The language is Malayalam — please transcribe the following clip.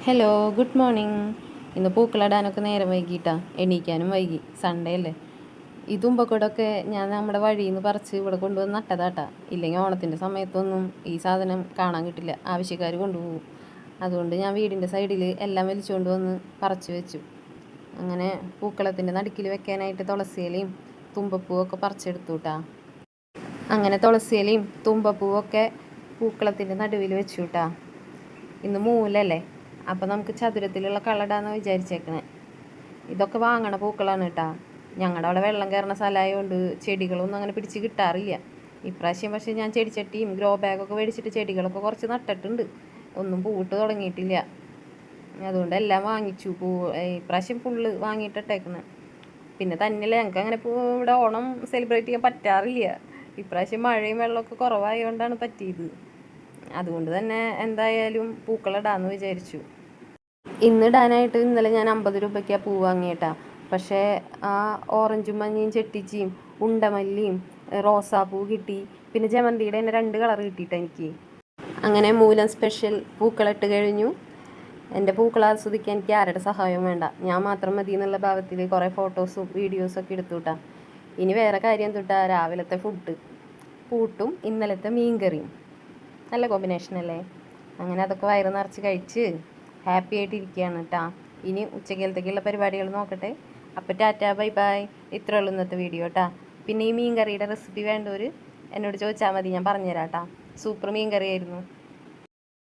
Hello, good morning. ഇന്ന് പൂക്കളിടാനൊക്കെ നേരം വൈകിട്ടാ, എണീക്കാനും വൈകി, സൺഡേ അല്ലേ. ഈ തുമ്പക്കൊടൊക്കെ ഞാൻ നമ്മുടെ വഴിയിൽ നിന്ന് പറിച്ച് ഇവിടെ കൊണ്ടുവന്ന് നട്ടതാട്ടാ. ഇല്ലെങ്കിൽ ഓണത്തിൻ്റെ സമയത്തൊന്നും ഈ സാധനം കാണാൻ കിട്ടില്ല, ആവശ്യക്കാർ കൊണ്ടുപോകും. അതുകൊണ്ട് ഞാൻ വീടിൻ്റെ സൈഡിൽ എല്ലാം വലിച്ചുകൊണ്ട് വന്ന് പറിച്ച് വെച്ചു. അങ്ങനെ പൂക്കളത്തിൻ്റെ നടുക്കിൽ വെക്കാനായിട്ട് തുളസിയിലയും തുമ്പപ്പൂവൊക്കെ പറിച്ചെടുത്തു കേട്ടാ. അങ്ങനെ തുളസിയിലയും തുമ്പപ്പൂവൊക്കെ പൂക്കളത്തിൻ്റെ നടുവിൽ വെച്ചു കേട്ടാ. ഇന്ന് മൂലല്ലേ, അപ്പം നമുക്ക് ചതുരത്തിലുള്ള കളടാന്ന് വിചാരിച്ചേക്കണേ. ഇതൊക്കെ വാങ്ങണ പൂക്കളാണ് കേട്ടാ. ഞങ്ങളുടെ അവിടെ വെള്ളം കയറുന്ന സ്ഥലമായതുകൊണ്ട് ചെടികളൊന്നും അങ്ങനെ പിടിച്ച് കിട്ടാറില്ല. ഇപ്രാവശ്യം പക്ഷേ ഞാൻ ചെടിച്ചട്ടിയും ഗ്രോ ബാഗൊക്കെ മേടിച്ചിട്ട് ചെടികളൊക്കെ കുറച്ച് നട്ടിട്ടുണ്ട്. ഒന്നും പൂവിട്ട് തുടങ്ങിയിട്ടില്ല. അതുകൊണ്ട് എല്ലാം വാങ്ങിച്ചു. ഇപ്രാവശ്യം ഫുള്ള് വാങ്ങിയിട്ടിട്ടേക്കണേ. പിന്നെ തന്നെയല്ല, ഞങ്ങൾക്ക് അങ്ങനെ ഇവിടെ ഓണം സെലിബ്രേറ്റ് ചെയ്യാൻ പറ്റാറില്ല. ഇപ്രാവശ്യം മഴയും വെള്ളമൊക്കെ കുറവായതുകൊണ്ടാണ് പറ്റിയത്. അതുകൊണ്ട് തന്നെ എന്തായാലും പൂക്കളിടാമെന്ന് വിചാരിച്ചു. ഇന്നിടാനായിട്ട് ഇന്നലെ ഞാൻ 50 രൂപയ്ക്കാണ് പൂ വാങ്ങിയിട്ടാ. പക്ഷേ ആ ഓറഞ്ചും മഞ്ഞയും ചെട്ടിച്ചിയും ഉണ്ടമല്ലിയും റോസാപ്പൂ കിട്ടി. പിന്നെ ജമന്തിയുടെ തന്നെ 2 കളർ കിട്ടിയിട്ടാ എനിക്ക്. അങ്ങനെ മൂലം സ്പെഷ്യൽ പൂക്കളിട്ട് കഴിഞ്ഞു. എൻ്റെ പൂക്കൾ ആസ്വദിക്കാൻ എനിക്ക് ആരുടെ സഹായവും വേണ്ട, ഞാൻ മാത്രം മതി എന്നുള്ള ഭാവത്തിൽ കുറേ ഫോട്ടോസും വീഡിയോസൊക്കെ എടുത്തു കിട്ടാം. ഇനി വേറെ കാര്യം തൊട്ടാ, രാവിലത്തെ ഫുഡ് പൂട്ടും ഇന്നലത്തെ മീൻകറിയും നല്ല കോമ്പിനേഷൻ അല്ലേ. അങ്ങനെ അതൊക്കെ വയറ് നിറച്ച് കഴിച്ച് ഹാപ്പി ആയിട്ടിരിക്കുകയാണ് കേട്ടോ. ഇനി ഉച്ചക്കലത്തേക്കുള്ള പരിപാടികൾ നോക്കട്ടെ. അപ്പോൾ ടാറ്റാ, ബൈ ബൈ. ഇത്രേ ഉള്ളൂ ഇന്നത്തെ വീഡിയോ കേട്ടോ. പിന്നെ ഈ മീൻ കറിയുടെ റെസിപ്പി വേണ്ടവർ എന്നോട് ചോദിച്ചാൽ മതി, ഞാൻ പറഞ്ഞുതരാം കേട്ടോ. സൂപ്പർ മീൻ കറിയായിരുന്നു.